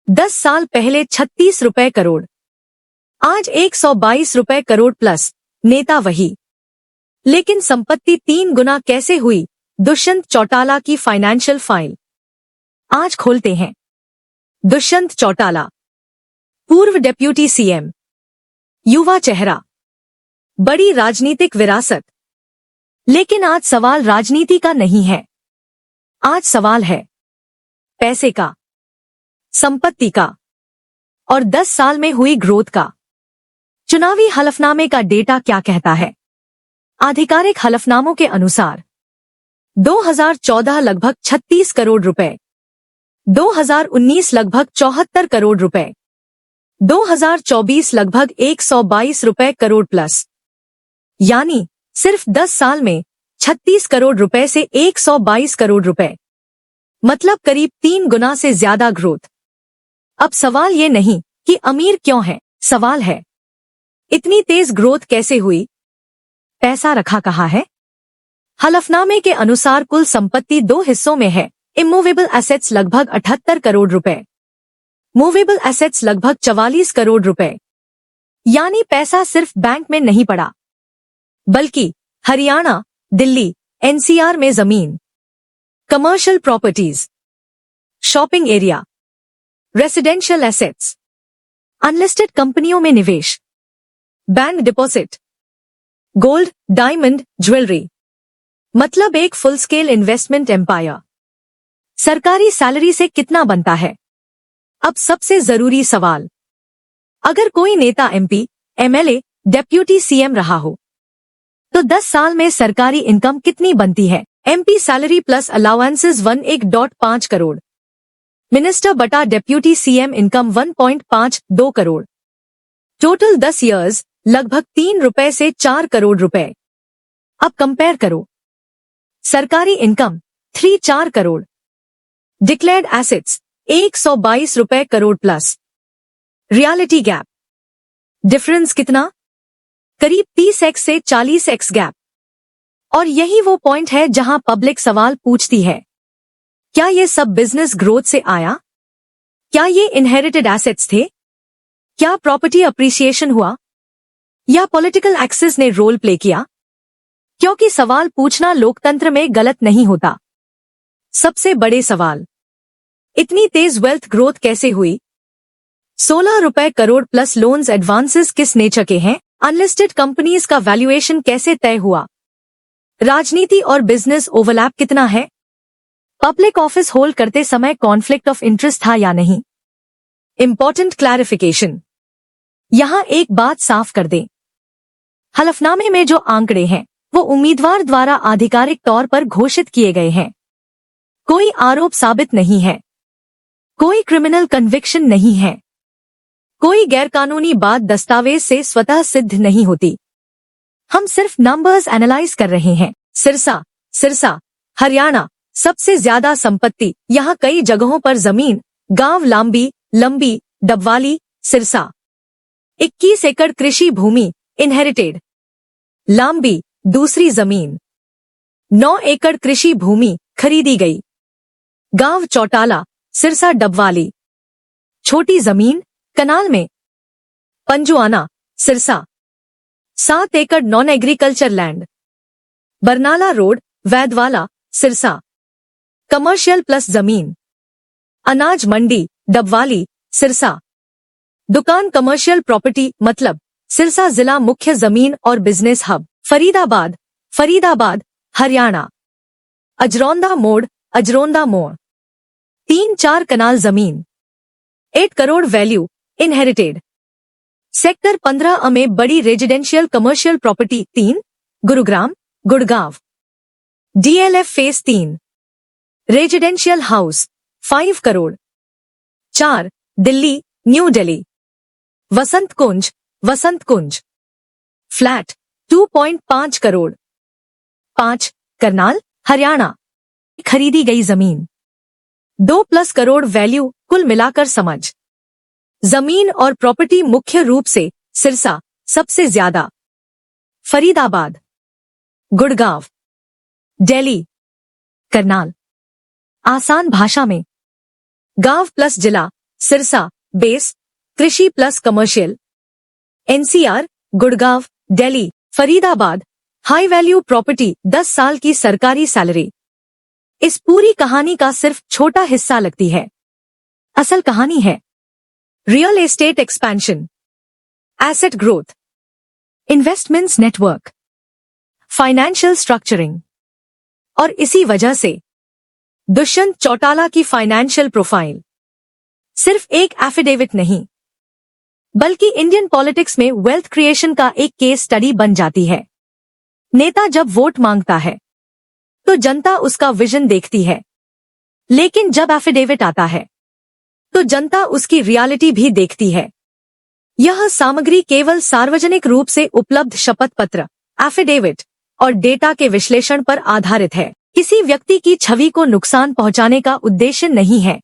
10 साल पहले 36 रुपए करोड़, आज 122 रुपए करोड़ प्लस, नेता वही, लेकिन संपत्ति 3 गुना कैसे हुई? दुष्यंत चौटाला की फाइनेंशियल फाइल आज खोलते हैं। दुष्यंत चौटाला, पूर्व डेप्यूटी सीएम, युवा चेहरा, बड़ी राजनीतिक विरासत। लेकिन आज सवाल राजनीति का नहीं है, आज सवाल है पैसे का, संपत्ति का और 10 साल में हुई ग्रोथ का। चुनावी हलफनामे का डेटा क्या कहता है? आधिकारिक हलफनामों के अनुसार 2014 लगभग 36 करोड़ रुपए, 2019 लगभग 74 करोड़ रुपए, 2024 लगभग 122 रुपए करोड़ प्लस, यानी सिर्फ 10 साल में 36 करोड़ रुपए से 122 करोड़ रुपए, मतलब करीब 3 गुना से ज्यादा ग्रोथ। अब सवाल ये नहीं कि अमीर क्यों है, सवाल है इतनी तेज ग्रोथ कैसे हुई? पैसा रखा कहाँ है? हलफनामे के अनुसार कुल संपत्ति 2 हिस्सों में है। इमूवेबल एसेट्स लगभग 78 करोड़ रुपए, मूवेबल एसेट्स लगभग 44 करोड़ रुपए, यानी पैसा सिर्फ बैंक में नहीं पड़ा, बल्कि हरियाणा, दिल्ली, एनसीआर में जमीन, commercial properties, shopping area, residential assets, unlisted कंपनियों में निवेश, bank deposit, gold, diamond, jewellery, मतलब एक फुल स्केल इन्वेस्टमेंट एम्पायर। सरकारी सैलरी से कितना बनता है? अब सबसे जरूरी सवाल, अगर कोई नेता एमपी, एमएलए, डेप्यूटी सीएम रहा हो तो 10 साल में सरकारी इनकम कितनी बनती है? MP salary plus allowances 1.5 crore, minister बटा deputy CM income 1.52 crore, total 10 years लगभग 3 रुपए से 4 करोड़ रुपए। अब कंपेयर करो, सरकारी इनकम 3-4 करोड़, डिक्लेयर्ड एसेट्स 122 रुपए crore plus, reality gap difference कितना? करीब 30x से 40x गैप। और यही वो पॉइंट है जहां पब्लिक सवाल पूछती है, क्या ये सब बिजनेस ग्रोथ से आया? क्या ये इनहेरिटेड एसेट्स थे? क्या प्रॉपर्टी अप्रिसिएशन हुआ? या पॉलिटिकल एक्सेस ने रोल प्ले किया? क्योंकि सवाल पूछना लोकतंत्र में गलत नहीं होता। सबसे बड़े सवाल, इतनी तेज वेल्थ ग्रोथ कैसे हुई? 16 रुपए करोड़ प्लस लोन्स एडवांसेस किस नेचर के हैं? अनलिस्टेड कंपनीज का वैल्यूएशन कैसे तय हुआ? राजनीति और बिजनेस ओवरलैप कितना है? पब्लिक ऑफिस होल्ड करते समय कॉन्फ्लिक्ट ऑफ इंटरेस्ट था या नहीं? इंपॉर्टेंट क्लैरिफिकेशन, यहां एक बात साफ कर दें, हलफनामे में जो आंकड़े हैं वो उम्मीदवार द्वारा आधिकारिक तौर पर घोषित किए गए हैं। कोई आरोप साबित नहीं है, कोई क्रिमिनल कन्विक्शन नहीं है, कोई गैरकानूनी बात दस्तावेज से स्वतः सिद्ध नहीं होती। हम सिर्फ नंबर्स एनालाइज कर रहे हैं। सिरसा, हरियाणा, सबसे ज्यादा संपत्ति, यहाँ कई जगहों पर जमीन, गांव लंबी, डबवाली, सिरसा। 21 एकड़ कृषि भूमि इनहेरिटेड, लांबी, दूसरी जमीन। 9 एकड़ कृषि भूमि खरीदी गई, गांव चौटाला, सिरसा डबवाली। छोटी जमीन कनाल में, पंजुआना, सिरसा। 7 एकड़ non agriculture land, Barnala road, Vaidwala, Sirsa. Commercial plus जमीन, अनाज मंडी, डबवाली, सिरसा। दुकान कमर्शियल प्रॉपर्टी मतलब सिरसा जिला मुख्य जमीन और बिजनेस हब। फरीदाबाद, हरियाणा। अजरौंदा मोड़, 3-4 कनाल जमीन, 8 करोड़ वैल्यू इनहेरिटेड। सेक्टर 15 में बड़ी residential commercial property 3, Gurgaon. DLF phase 3, residential house 5 crore. 4, Delhi, New Delhi. Vasant Kunj, flat 2.5 crore. 5, Karnal, Haryana. खरीदी गई जमीन 2+ करोड़ वैल्यू। कुल मिलाकर समझ, जमीन और प्रॉपर्टी मुख्य रूप से सिरसा सबसे ज्यादा, फरीदाबाद, गुड़गांव, दिल्ली, करनाल। आसान भाषा में, गांव प्लस जिला सिरसा बेस, कृषि plus commercial, NCR, Gurgaon, Delhi, Faridabad, high value property, 10 साल की सरकारी सैलरी। इस पूरी कहानी का सिर्फ छोटा हिस्सा लगती है। असल कहानी है real estate expansion, asset growth, investments network, financial structuring. और इसी वजह से दुष्यंत चौटाला की फाइनेंशियल प्रोफाइल सिर्फ एक एफिडेविट नहीं, बल्कि इंडियन पॉलिटिक्स में वेल्थ क्रिएशन का एक केस स्टडी बन जाती है। नेता जब वोट मांगता है तो जनता उसका विजन देखती है, लेकिन जब एफिडेविट आता है तो जनता उसकी रियलिटी भी देखती है। यह सामग्री केवल सार्वजनिक रूप से उपलब्ध शपथ पत्र, एफिडेविट और डेटा के विश्लेषण पर आधारित है। किसी व्यक्ति की छवि को नुकसान पहुंचाने का उद्देश्य नहीं है।